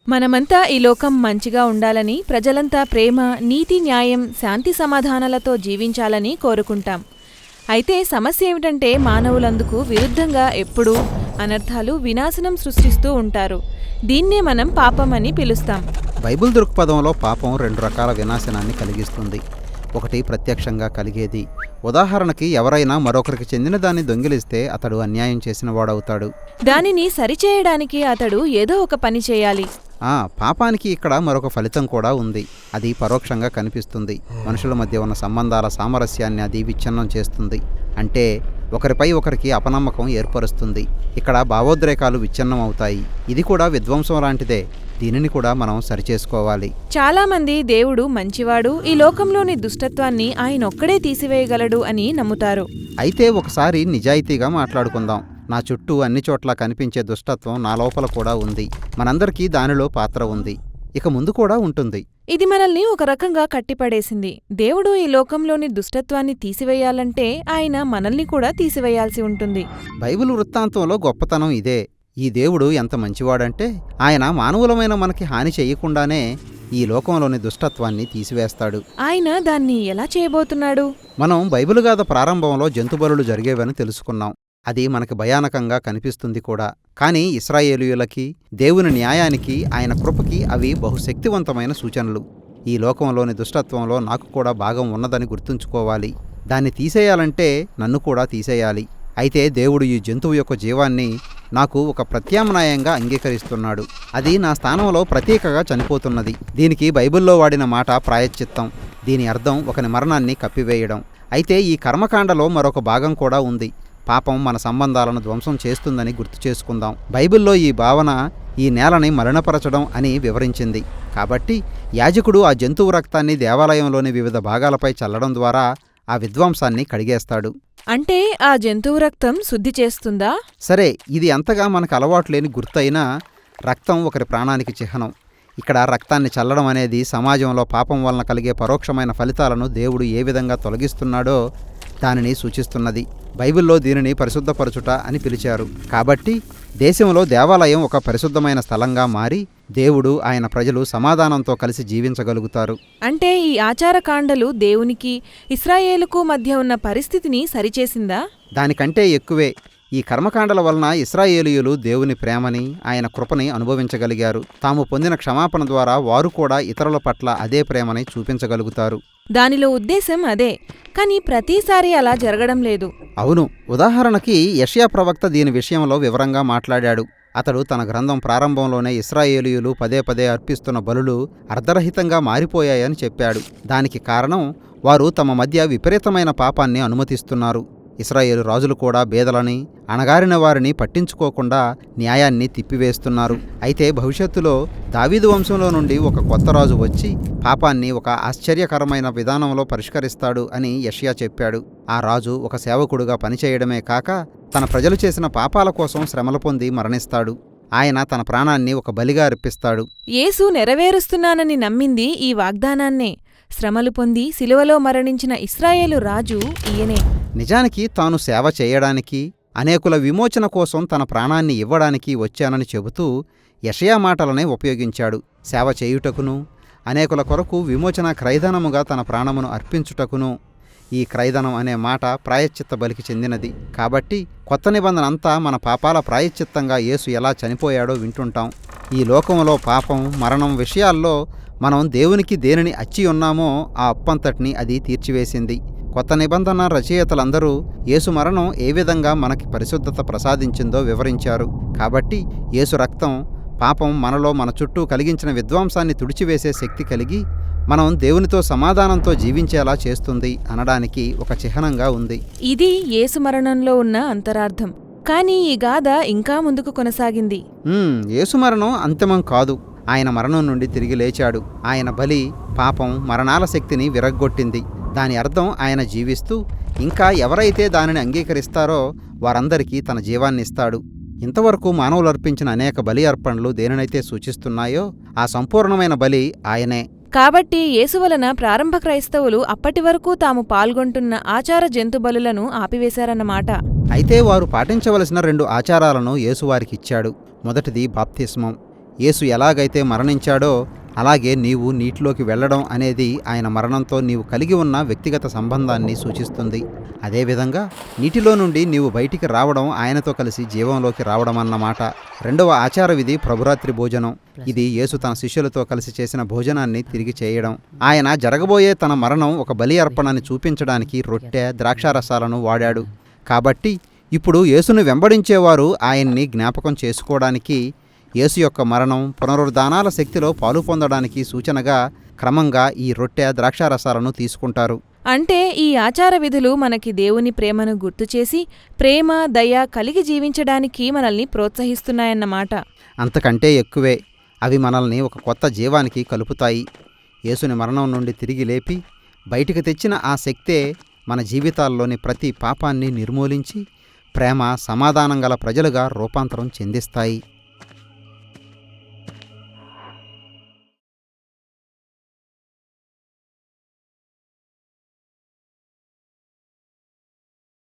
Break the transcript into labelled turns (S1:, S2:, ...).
S1: మనమంతా ఈ లోకం మంచిగా ఉండాలని, ప్రజలంతా ప్రేమ, నీతి, న్యాయం, శాంతి సమాధానాలతో జీవించాలని కోరుకుంటాం. అయితే సమస్య ఏమిటంటే మానవులందుకు విరుద్ధంగా ఎప్పుడూ అనర్థాలు, వినాశనం సృష్టిస్తూ ఉంటారు. దీన్నే మనం పాపం అని పిలుస్తాం.
S2: బైబిల్ దృక్పథంలో పాపం 2 రకాల వినాశనాన్ని కలిగిస్తుంది. ఒకటి ప్రత్యక్షంగా కలిగేది. ఉదాహరణకి ఎవరైనా మరొకరికి చెందిన దాన్ని దొంగిలిస్తే అతడు అన్యాయం చేసిన వాడవుతాడు.
S1: దానిని సరిచేయడానికి అతడు ఏదో ఒక పని చేయాలి.
S2: పాపానికి ఇక్కడ మరొక ఫలితం కూడా ఉంది. అది పరోక్షంగా కనిపిస్తుంది. మనుషుల మధ్య ఉన్న సంబంధాల సామరస్యాన్ని అది విచ్ఛిన్నం చేస్తుంది. అంటే ఒకరిపై ఒకరికి అపనమ్మకం ఏర్పరుస్తుంది. ఇక్కడ భావోద్రేకాలు విచ్ఛిన్నం అవుతాయి. ఇది కూడా విధ్వంసం లాంటిదే. దీనిని కూడా మనం సరిచేసుకోవాలి.
S1: చాలా మంది దేవుడు మంచివాడు, ఈ లోకంలోని దుష్టత్వాన్ని ఆయనొక్కడే తీసివేయగలడు అని నమ్ముతారు.
S2: అయితే ఒకసారి నిజాయితీగా మాట్లాడుకుందాం. నా చుట్టూ అన్ని చోట్ల కనిపించే దుష్టత్వం నా లోపల కూడా ఉంది. మనందరికీ దానిలో పాత్ర ఉంది, ఇక ముందు కూడా ఉంటుంది.
S1: ఇది మనల్ని ఒక రకంగా కట్టిపడేసింది. దేవుడు ఈ లోకంలోని దుష్టత్వాన్ని తీసివేయాలంటే ఆయన మనల్ని కూడా తీసివేయాల్సి ఉంటుంది.
S2: బైబిల్ వృత్తాంతంలో గొప్పతనం ఇదే. ఈ దేవుడు ఎంత మంచివాడంటే ఆయన మానవులమైన మనకి హాని చేయకుండానే ఈ లోకంలోని దుష్టత్వాన్ని తీసివేస్తాడు.
S1: ఆయన దాన్ని ఎలా చేయబోతున్నాడు?
S2: మనం బైబిలు గాథ ప్రారంభంలో జంతుబలులు జరిగేవని తెలుసుకున్నాం. అది మనకి భయానకంగా కనిపిస్తుంది కూడా. కానీ ఇశ్రాయేలీయులకి, దేవుని న్యాయానికి, ఆయన కృపకి అవి బహుశక్తివంతమైన సూచనలు. ఈ లోకంలోని దుష్టత్వంలో నాకు కూడా భాగం ఉన్నదని గుర్తుంచుకోవాలి. దాన్ని తీసేయాలంటే నన్ను కూడా తీసేయాలి. అయితే దేవుడు ఈ జంతువు యొక్క జీవాన్ని నాకు ఒక ప్రత్యామ్నాయంగా అంగీకరిస్తున్నాడు. అది నా స్థానంలో ప్రతీకగా చనిపోతున్నది. దీనికి బైబిల్లో వాడిన మాట ప్రాయశ్చిత్తం. దీని అర్థం ఒకని మరణాన్ని కప్పివేయడం. అయితే ఈ కర్మకాండలో మరొక భాగం కూడా ఉంది. పాపం మన సంబంధాలను ధ్వంసం చేస్తుందని గుర్తు చేసుకుందాం. బైబిల్లో ఈ భావన ఈ నేలని మలినపరచడం అని వివరించింది. కాబట్టి యాజకుడు ఆ జంతువు రక్తాన్ని దేవాలయంలోని వివిధ భాగాలపై చల్లడం ద్వారా ఆ విధ్వంసాన్ని కడిగేస్తాడు.
S1: అంటే ఆ జంతువు రక్తం శుద్ధి చేస్తుందా?
S2: సరే, ఇది అంతగా మనకు అలవాటు లేని గుర్తయినా రక్తం ఒకరి ప్రాణానికి చిహ్నం. ఇక్కడ రక్తాన్ని చల్లడం అనేది సమాజంలో పాపం వలన కలిగే పరోక్షమైన ఫలితాలను దేవుడు ఏ విధంగా తొలగిస్తున్నాడో దానిని సూచిస్తున్నది. బైబిల్లో దీనిని పరిశుద్ధపరచుట అని పిలిచారు. కాబట్టి దేశంలో దేవాలయం ఒక పరిశుద్ధమైన స్థలంగా మారి దేవుడు, ఆయన ప్రజలు సమాధానంతో కలిసి జీవించగలుగుతారు.
S1: అంటే ఈ ఆచారకాండలు దేవునికి, ఇశ్రాయేలుకు మధ్య ఉన్న పరిస్థితిని సరిచేసిందా?
S2: దానికంటే ఎక్కువే. ఈ కర్మకాండల వలన ఇశ్రాయేలీయులు దేవుని ప్రేమని, ఆయన కృపని అనుభవించగలిగారు. తాము పొందిన క్షమాపణ ద్వారా వారు కూడా ఇతరుల పట్ల అదే ప్రేమని చూపించగలుగుతారు.
S1: దానిలో ఉద్దేశం అదే. కానీ ప్రతిసారి అలా జరగడం లేదు.
S2: అవును. ఉదాహరణకి యెషయా ప్రవక్త దీని విషయంలో వివరంగా మాట్లాడాడు. అతడు తన గ్రంథం ప్రారంభంలోనే ఇశ్రాయేలీయులు పదే పదే అర్పిస్తున్న బలులు అర్ధరహితంగా మారిపోయాయని చెప్పాడు. దానికి కారణం వారు తమ మధ్య విపరీతమైన పాపాన్ని అనుమతిస్తున్నారు. ఇశ్రాయేలు రాజులు కూడా బేదలని, అణగారిన వారిని పట్టించుకోకుండా న్యాయాన్ని తిప్పివేస్తున్నారు. అయితే భవిష్యత్తులో దావీదు వంశంలో నుండి ఒక కొత్త రాజు వచ్చి పాపాన్ని ఒక ఆశ్చర్యకరమైన విధానంలో పరిష్కరిస్తాడు అని యెషయా చెప్పాడు. ఆ రాజు ఒక సేవకుడుగా పనిచేయడమే కాక తన ప్రజలు చేసిన పాపాల కోసం శ్రమలు పొంది మరణిస్తాడు. ఆయన తన ప్రాణాన్ని ఒక బలిగా అర్పిస్తాడు.
S1: యేసు నెరవేరుస్తున్నానని నమ్మింది ఈ వాగ్దానాన్నే. శ్రమలు పొంది శిలువలో మరణించిన ఇశ్రాయేలు రాజు ఈయనే.
S2: నిజానికి తాను సేవ చేయడానికి, అనేకుల విమోచన కోసం తన ప్రాణాన్ని ఇవ్వడానికి వచ్చానని చెబుతూ యెషయా మాటలనే ఉపయోగించాడు. సేవ చేయుటకును, అనేకుల కొరకు విమోచన క్రయధనముగా తన ప్రాణమును అర్పించుటకును. ఈ క్రయధనం అనే మాట ప్రాయశ్చిత్త బలికి చెందినది. కాబట్టి కొత్త నిబంధన అంతా మన పాపాల ప్రాయశ్చిత్తంగా యేసు ఎలా చనిపోయాడో వింటుంటాం. ఈ లోకంలో పాపం, మరణం విషయాల్లో మనం దేవునికి దేనిని అచ్చి ఉన్నామో ఆ అప్పంతటిని అది తీర్చివేసింది. కొత్త నిబంధన రచయితలందరూ యేసు మరణం ఏ విధంగా మనకి పరిశుద్ధత ప్రసాదించిందో వివరించారు. కాబట్టి యేసు రక్తం పాపం మనలో, మన చుట్టూ కలిగించిన విధ్వంసాన్ని తుడిచివేసే శక్తి కలిగి మనం దేవునితో సమాధానంతో జీవించేలా చేస్తుంది అనడానికి ఒక చిహ్నంగా ఉంది.
S1: ఇది యేసు మరణంలో ఉన్న అంతరార్థం. కానీ ఈ గాథ ఇంకా ముందుకు కొనసాగింది.
S2: యేసు మరణం అంతిమం కాదు. ఆయన మరణం నుండి తిరిగి లేచాడు. ఆయన బలి పాపం, మరణాల శక్తిని విరగ్గొట్టింది. దాని అర్థం ఆయన జీవిస్తూ ఇంకా ఎవరైతే దానిని అంగీకరిస్తారో వారందరికీ తన జీవాన్ని ఇస్తాడు. ఇంతవరకు మానవులు అర్పించిన అనేక బలి అర్పణలు దేనినైతే సూచిస్తున్నాయో ఆ సంపూర్ణమైన బలి ఆయనే.
S1: కాబట్టి యేసు వలన ప్రారంభ క్రైస్తవులు అప్పటి వరకు తాము పాల్గొంటున్న ఆచార జంతు బలులను ఆపివేశారన్నమాట.
S2: అయితే వారు పాటించవలసిన 2 ఆచారాలను యేసు వారికిచ్చాడు. మొదటిది బాప్తిస్మం. యేసు ఎలాగైతే మరణించాడో అలాగే నీవు నీటిలోకి వెళ్ళడం అనేది ఆయన మరణంతో నీవు కలిగి ఉన్న వ్యక్తిగత సంబంధాన్ని సూచిస్తుంది. అదేవిధంగా నీటిలో నుండి నీవు బయటికి రావడం ఆయనతో కలిసి జీవంలోకి రావడం అన్నమాట. రెండవ ఆచార విధి ప్రభురాత్రి భోజనం. ఇది యేసు తన శిష్యులతో కలిసి చేసిన భోజనాన్ని తిరిగి చేయడం. ఆయన జరగబోయే తన మరణం ఒక బలి అర్పణని చూపించడానికి రొట్టె, ద్రాక్షారసాలను వాడాడు. కాబట్టి ఇప్పుడు యేసును వెంబడించేవారు ఆయన్ని జ్ఞాపకం చేసుకోవడానికి, యేసు యొక్క మరణం, పునరుద్ధానాల శక్తిలో పాలు పొందడానికి సూచనగా క్రమంగా ఈ రొట్టె, ద్రాక్షారసాలను తీసుకుంటారు.
S1: అంటే ఈ ఆచార విధులు మనకి దేవుని ప్రేమను గుర్తుచేసి ప్రేమ, దయ కలిగి జీవించడానికి మనల్ని ప్రోత్సహిస్తున్నాయన్నమాట.
S2: అంతకంటే ఎక్కువే. అవి మనల్ని ఒక కొత్త జీవానికి కలుపుతాయి. యేసుని మరణం నుండి తిరిగి లేపి బయటికి తెచ్చిన ఆ శక్తే మన జీవితాల్లోని ప్రతి పాపాన్ని నిర్మూలించి ప్రేమ, సమాధానం గల ప్రజలుగా రూపాంతరం చెందిస్తాయి.